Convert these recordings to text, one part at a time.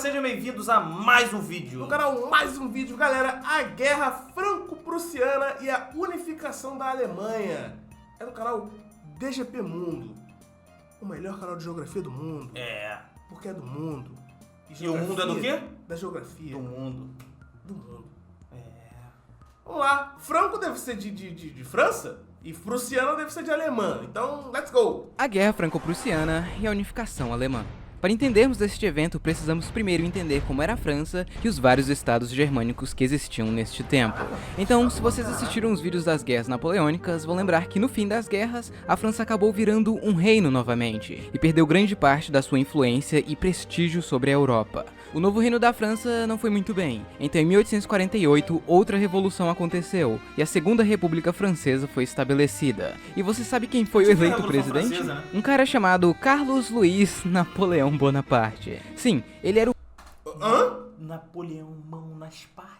sejam bem-vindos a mais um vídeo. No canal mais um vídeo, galera, a Guerra Franco-Prussiana e a unificação da Alemanha. É no canal DGP Mundo, o melhor canal de geografia do mundo. É. Porque é do mundo. E o mundo é do quê? Da geografia. Do mundo. Do mundo. É. Vamos lá, Franco deve ser de França e Prussiano deve ser de alemã. Então, let's go! A Guerra Franco-Prussiana e a unificação alemã. Para entendermos este evento, precisamos primeiro entender como era a França e os vários estados germânicos que existiam neste tempo. Então, se vocês assistiram os vídeos das guerras napoleônicas, vão lembrar que no fim das guerras, a França acabou virando um reino novamente, e perdeu grande parte da sua influência e prestígio sobre a Europa. O novo reino da França não foi muito bem, então em 1848 outra revolução aconteceu, e a Segunda República Francesa foi estabelecida. E você sabe quem foi o eleito presidente? Francesa, né? Um cara chamado Carlos Luiz Napoleão Bonaparte. Sim, ele era o Napoleão, mão nas partes.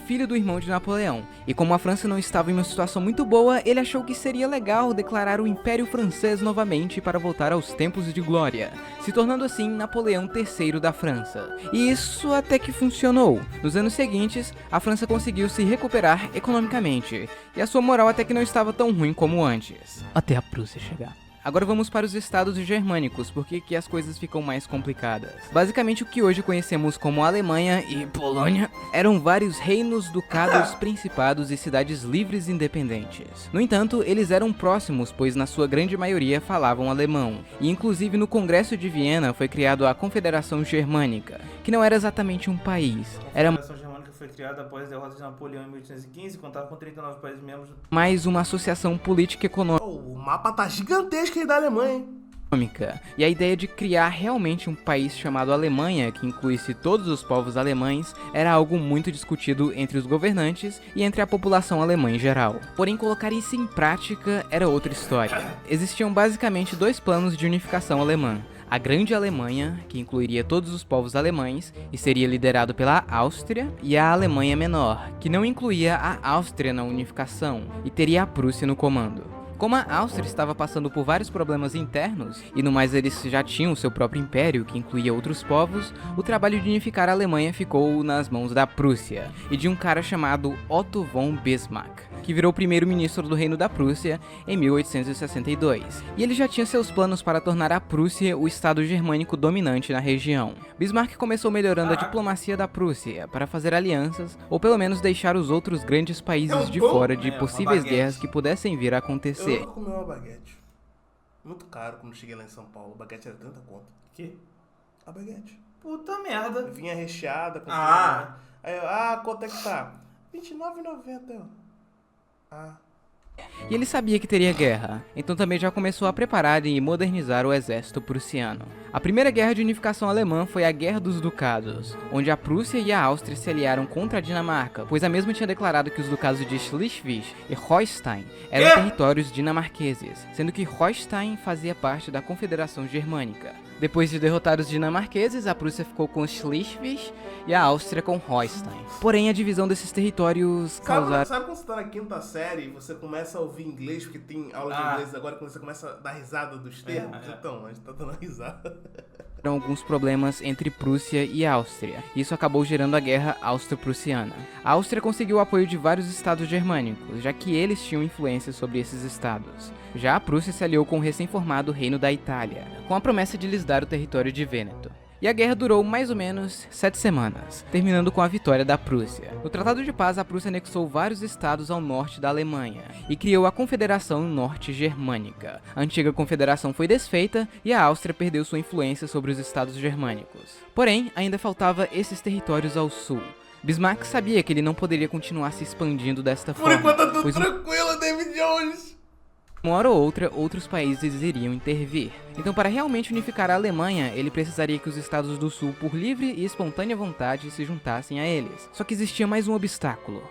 filho do irmão de Napoleão, e como a França não estava em uma situação muito boa, ele achou que seria legal declarar o Império Francês novamente para voltar aos tempos de glória, se tornando assim Napoleão III da França. E isso até que funcionou. Nos anos seguintes, a França conseguiu se recuperar economicamente, e a sua moral até que não estava tão ruim como antes, até a Prússia chegar. Agora vamos para os estados germânicos, porque aqui as coisas ficam mais complicadas. Basicamente o que hoje conhecemos como Alemanha e Polônia eram vários reinos, ducados, principados e cidades livres e independentes. No entanto, eles eram próximos, pois na sua grande maioria falavam alemão. E inclusive no Congresso de Viena foi criado a Confederação Germânica, que não era exatamente um país, era A Confederação Germânica foi criada após a derrota de Napoleão em 1815 e contava com 39 países membros. mais uma associação política e econômica. O mapa tá gigantesco aí da Alemanha, hein? E a ideia de criar realmente um país chamado Alemanha, que incluísse todos os povos alemães, era algo muito discutido entre os governantes e entre a população alemã em geral. Porém, colocar isso em prática era outra história. Existiam basicamente dois planos de unificação alemã. A Grande Alemanha, que incluiria todos os povos alemães e seria liderado pela Áustria, e a Alemanha Menor, que não incluía a Áustria na unificação e teria a Prússia no comando. Como a Áustria estava passando por vários problemas internos, e no mais eles já tinham seu próprio império, que incluía outros povos, o trabalho de unificar a Alemanha ficou nas mãos da Prússia, e de um cara chamado Otto von Bismarck, que virou primeiro-ministro do Reino da Prússia em 1862. E ele já tinha seus planos para tornar a Prússia o estado germânico dominante na região. Bismarck começou melhorando a diplomacia da Prússia para fazer alianças, ou pelo menos deixar os outros grandes países de fora de possíveis guerras que pudessem vir a acontecer. Eu nunca comi uma baguete. Muito caro quando cheguei lá em São Paulo. A baguete era 30 conto. Que? A baguete. Puta merda. Vinha recheada com Ah. tudo, né? Aí eu, quanto é que tá? R$29,90. Eu. E ele sabia que teria guerra, então também já começou a preparar e modernizar o exército prussiano. A primeira guerra de unificação alemã foi a Guerra dos Ducados, onde a Prússia e a Áustria se aliaram contra a Dinamarca, pois a mesma tinha declarado que os ducados de Schleswig e Holstein eram territórios dinamarqueses, sendo que Holstein fazia parte da Confederação Germânica. Depois de derrotar os dinamarqueses, a Prússia ficou com Schleswig e a Áustria com Holstein. Porém, a divisão desses territórios causaram... Sabe quando você tá na quinta série e você começa a ouvir inglês, porque tem aula de inglês agora, quando você começa a dar risada dos termos? Então, a gente tá dando risada. alguns problemas entre Prússia e Áustria. Isso acabou gerando a Guerra Austro-Prussiana. A Áustria conseguiu o apoio de vários estados germânicos, já que eles tinham influência sobre esses estados. Já a Prússia se aliou com o recém-formado Reino da Itália, com a promessa de lhes dar o território de Vêneto. E a guerra durou mais ou menos 7 semanas, terminando com a vitória da Prússia. No Tratado de Paz, a Prússia anexou vários estados ao norte da Alemanha e criou a Confederação Norte Germânica. A antiga confederação foi desfeita e a Áustria perdeu sua influência sobre os estados germânicos. Porém, ainda faltava esses territórios ao sul. Bismarck sabia que ele não poderia continuar se expandindo desta Por forma. enquanto tá tudo pois tranquilo, David Jones. uma hora ou outra, outros países iriam intervir. Então, para realmente unificar a Alemanha, ele precisaria que os estados do sul, por livre e espontânea vontade, se juntassem a eles. Só que existia mais um obstáculo: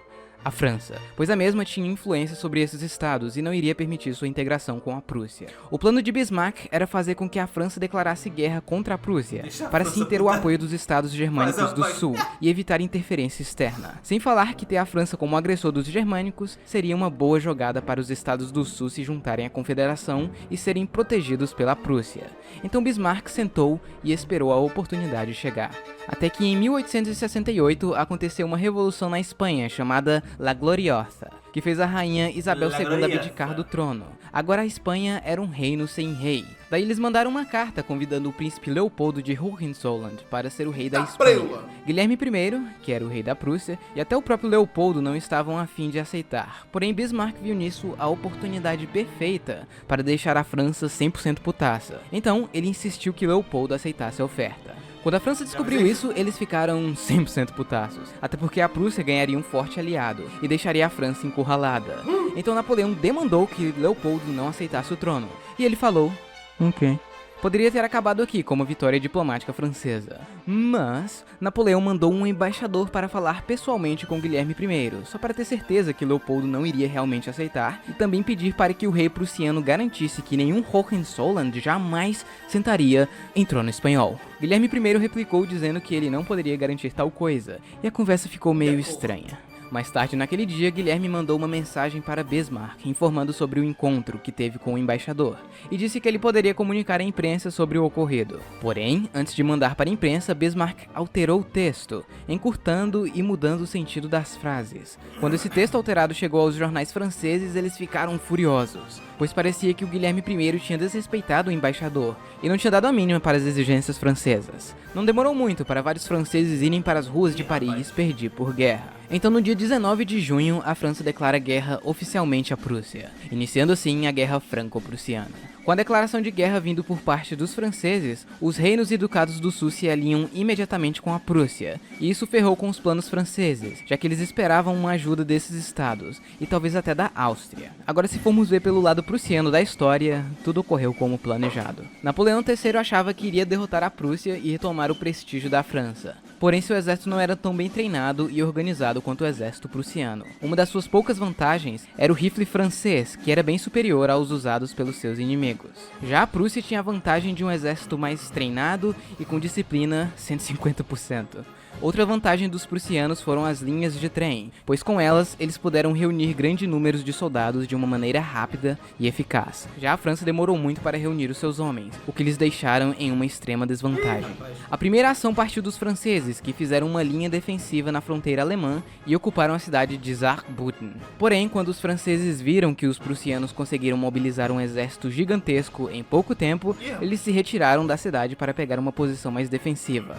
a França, pois a mesma tinha influência sobre esses estados e não iria permitir sua integração com a Prússia. O plano de Bismarck era fazer com que a França declarasse guerra contra a Prússia, para assim ter o apoio dos estados germânicos do sul e evitar interferência externa. Sem falar que ter a França como agressor dos germânicos seria uma boa jogada para os estados do sul se juntarem à confederação e serem protegidos pela Prússia. Então Bismarck sentou e esperou a oportunidade chegar. Até que em 1868 aconteceu uma revolução na Espanha chamada La Gloriosa, que fez a rainha Isabel II abdicar do trono. Agora a Espanha era um reino sem rei. Daí eles mandaram uma carta convidando o príncipe Leopoldo de Hohenzollern para ser o rei da Espanha. Guilherme I, que era o rei da Prússia, e até o próprio Leopoldo não estavam a fim de aceitar. Porém Bismarck viu nisso a oportunidade perfeita para deixar a França 100% putaça. Então ele insistiu que Leopoldo aceitasse a oferta. Quando a França descobriu isso, eles ficaram 100% putaços, até porque a Prússia ganharia um forte aliado e deixaria a França encurralada. Então Napoleão demandou que Leopoldo não aceitasse o trono, e ele falou: ok. Poderia ter acabado aqui como vitória diplomática francesa. Mas Napoleão mandou um embaixador para falar pessoalmente com Guilherme I, só para ter certeza que Leopoldo não iria realmente aceitar, e também pedir para que o rei prussiano garantisse que nenhum Hohenzollern jamais sentaria em trono espanhol. Guilherme I replicou dizendo que ele não poderia garantir tal coisa, e a conversa ficou meio estranha. Mais tarde naquele dia, Guilherme mandou uma mensagem para Bismarck, informando sobre o encontro que teve com o embaixador, e disse que ele poderia comunicar à imprensa sobre o ocorrido. Porém, antes de mandar para a imprensa, Bismarck alterou o texto, encurtando e mudando o sentido das frases. Quando esse texto alterado chegou aos jornais franceses, eles ficaram furiosos, pois parecia que o Guilherme I tinha desrespeitado o embaixador e não tinha dado a mínima para as exigências francesas. Não demorou muito para vários franceses irem para as ruas de Paris pedir por guerra. Então no dia 19 de junho, a França declara guerra oficialmente à Prússia, iniciando assim a Guerra Franco-Prussiana. Com a declaração de guerra vindo por parte dos franceses, os reinos e ducados do sul se alinham imediatamente com a Prússia, e isso ferrou com os planos franceses, já que eles esperavam uma ajuda desses estados, e talvez até da Áustria. Agora, se formos ver pelo lado prussiano da história, tudo ocorreu como planejado. Napoleão III achava que iria derrotar a Prússia e retomar o prestígio da França. Porém, seu exército não era tão bem treinado e organizado quanto o exército prussiano. Uma das suas poucas vantagens era o rifle francês, que era bem superior aos usados pelos seus inimigos. Já a Prússia tinha a vantagem de um exército mais treinado e com disciplina 150%. Outra vantagem dos prussianos foram as linhas de trem, pois com elas eles puderam reunir grandes números de soldados de uma maneira rápida e eficaz. Já a França demorou muito para reunir os seus homens, o que lhes deixaram em uma extrema desvantagem. A primeira ação partiu dos franceses, que fizeram uma linha defensiva na fronteira alemã e ocuparam a cidade de Saarbrücken. Porém, quando os franceses viram que os prussianos conseguiram mobilizar um exército gigantesco em pouco tempo, eles se retiraram da cidade para pegar uma posição mais defensiva.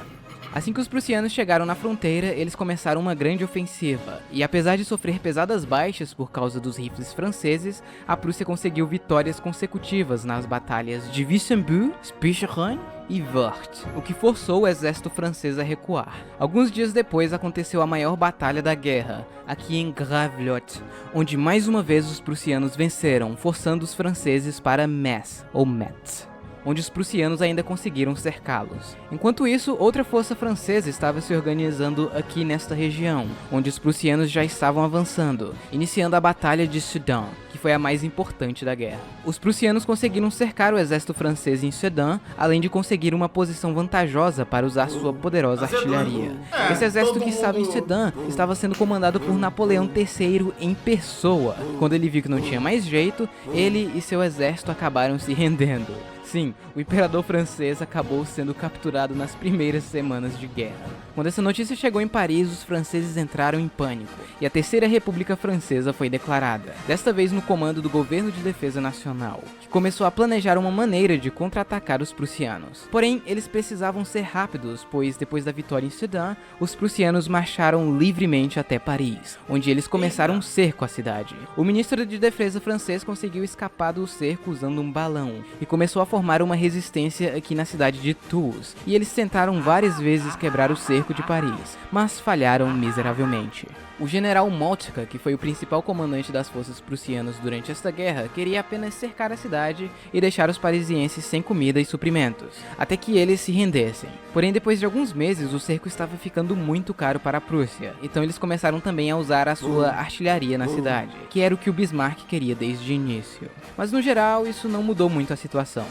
Assim que os prussianos chegaram na fronteira, eles começaram uma grande ofensiva, e apesar de sofrer pesadas baixas por causa dos rifles franceses, a Prússia conseguiu vitórias consecutivas nas batalhas de Wissembourg, Spicheren e Wörth, o que forçou o exército francês a recuar. Alguns dias depois aconteceu a maior batalha da guerra, aqui em Gravelotte, onde mais uma vez os prussianos venceram, forçando os franceses para Metz, ou Metz, onde os prussianos ainda conseguiram cercá-los. Enquanto isso, outra força francesa estava se organizando aqui nesta região, onde os prussianos já estavam avançando, iniciando a Batalha de Sedan, que foi a mais importante da guerra. Os prussianos conseguiram cercar o exército francês em Sedan, além de conseguir uma posição vantajosa para usar sua poderosa artilharia. Esse exército que estava em Sedan estava sendo comandado por Napoleão III em pessoa. Quando ele viu que não tinha mais jeito, ele e seu exército acabaram se rendendo. Sim, o imperador francês acabou sendo capturado nas primeiras semanas de guerra. Quando essa notícia chegou em Paris, os franceses entraram em pânico, e a Terceira República Francesa foi declarada, desta vez no comando do Governo de Defesa Nacional, que começou a planejar uma maneira de contra-atacar os prussianos. Porém, eles precisavam ser rápidos, pois depois da vitória em Sedan, os prussianos marcharam livremente até Paris, onde eles começaram um cerco à cidade. O ministro de Defesa francês conseguiu escapar do cerco usando um balão, e começou a formar uma resistência aqui na cidade de Tours, e eles tentaram várias vezes quebrar o cerco de Paris, mas falharam miseravelmente. O general Moltke, que foi o principal comandante das forças prussianas durante esta guerra, queria apenas cercar a cidade e deixar os parisienses sem comida e suprimentos, até que eles se rendessem. Porém, depois de alguns meses, o cerco estava ficando muito caro para a Prússia, então eles começaram também a usar a sua artilharia na cidade, que era o que o Bismarck queria desde o início. Mas no geral, isso não mudou muito a situação.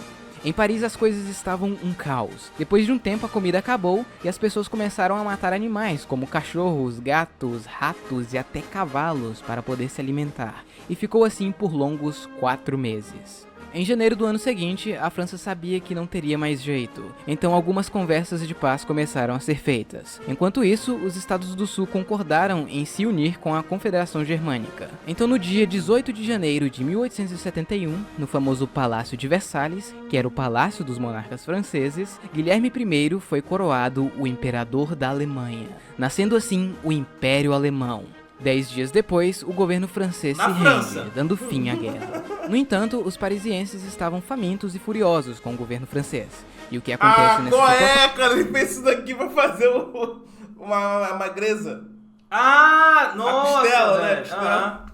Em Paris as coisas estavam um caos. Depois de um tempo a comida acabou e as pessoas começaram a matar animais como cachorros, gatos, ratos e até cavalos para poder se alimentar. E ficou assim por longos 4 meses. Em janeiro do ano seguinte, a França sabia que não teria mais jeito, então algumas conversas de paz começaram a ser feitas. Enquanto isso, os Estados do Sul concordaram em se unir com a Confederação Germânica. Então no dia 18 de janeiro de 1871, no famoso Palácio de Versalhes, que era o palácio dos monarcas franceses, Guilherme I foi coroado o Imperador da Alemanha, nascendo assim o Império Alemão. 10 dias depois, o governo francês se rende, dando fim à guerra. No entento, os parisienses estavam famintos e furiosos com o governo francês. E o que acontece nessa qual situação... é, cara? Ele fez isso daqui pra fazer uma magreza. Nossa, costela, né? velho. Costela.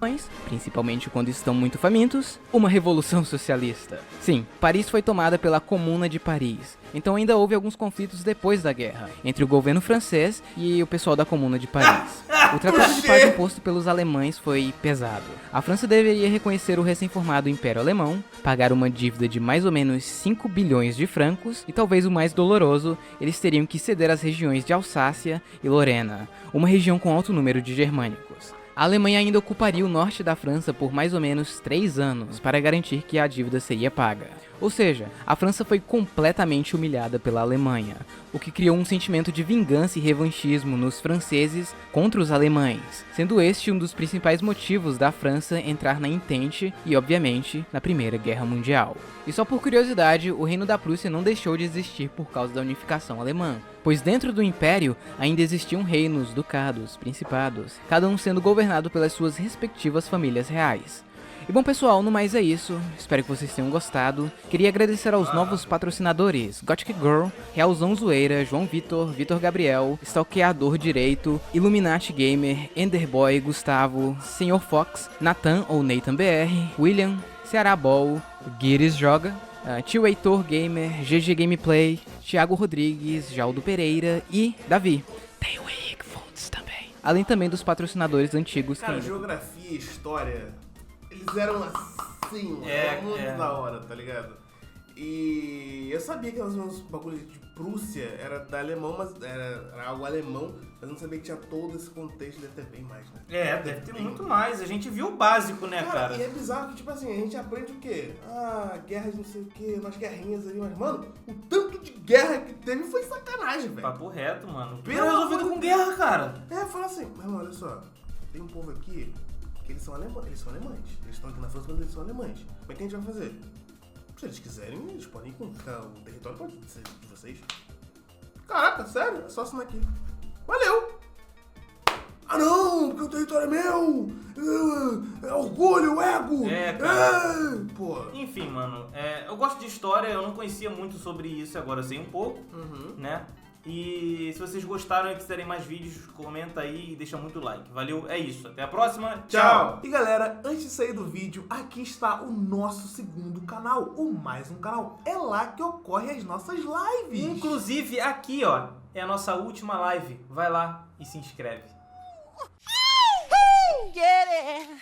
Principalmente quando estão muito famintos, uma revolução socialista. Sim, Paris foi tomada pela Comuna de Paris. Então ainda houve alguns conflitos depois da guerra, entre o governo francês e o pessoal da Comuna de Paris. O tratado de paz imposto pelos alemães foi pesado. A França deveria reconhecer o recém-formado Império Alemão, pagar uma dívida de mais ou menos 5 bilhões de francos, e talvez o mais doloroso, eles teriam que ceder as regiões de Alsácia e Lorena, uma região com alto número de germânicos. A Alemanha ainda ocuparia o norte da França por mais ou menos 3 anos para garantir que a dívida seria paga. Ou seja, a França foi completamente humilhada pela Alemanha, o que criou um sentimento de vingança e revanchismo nos franceses contra os alemães, sendo este um dos principais motivos da França entrar na Entente e, obviamente, na Primeira Guerra Mundial. E só por curiosidade, o Reino da Prússia não deixou de existir por causa da unificação alemã, pois dentro do Império ainda existiam reinos, ducados, principados, cada um sendo governado pelas suas respectivas famílias reais. E bom pessoal, no mais é isso, espero que vocês tenham gostado. Queria agradecer aos novos patrocinadores, Gothic Girl, Realzão Zoeira, João Vitor, Vitor Gabriel, Stalkeador Direito, Illuminati Gamer, Enderboy, Gustavo, Sr. Fox, Nathan ou Nathan BR, William, Ceará Ball, Guires Joga, Tio Heitor Gamer, GG Gameplay, Thiago Rodrigues, Jaldo Pereira e Davi. Tem o Henrique Fontes também. Além também dos patrocinadores antigos. Cara, geografia e história, eles eram assim, mano. Era muito da hora, tá ligado? E eu sabia que os bagulhos de Prússia era da alemão, mas era algo alemão, mas eu não sabia que tinha todo esse contexto, deve ter bem mais, né? Deve ter muito mais. A gente viu o básico, né, cara? E é bizarro que, tipo assim, a gente aprende o quê? Guerras não sei o quê, umas guerrinhas ali, mas, mano, o tanto de guerra que teve foi sacanagem, velho. Papo reto, mano. Pelo Resolvido com guerra, cara. Fala assim, mas, mano, olha só, tem um povo aqui que eles são alemães. Eles estão aqui na França, mas eles são alemães. Como é que a gente vai fazer? Se eles quiserem, eles podem ficar. O território pode ser de vocês. Caraca, sério? É só assinar aqui. Valeu! Não, porque o território é meu! É orgulho, ego! Cara. Pô. Enfim, mano, eu gosto de história, eu não conhecia muito sobre isso, agora eu sei um pouco, né? E se vocês gostaram e quiserem mais vídeos, comenta aí e deixa muito like. Valeu, é isso. Até a próxima. Tchau! E galera, antes de sair do vídeo, aqui está o nosso segundo canal, o Mais Um Canal. É lá que ocorrem as nossas lives. Inclusive, aqui, ó, é a nossa última live. Vai lá e se inscreve. Get it.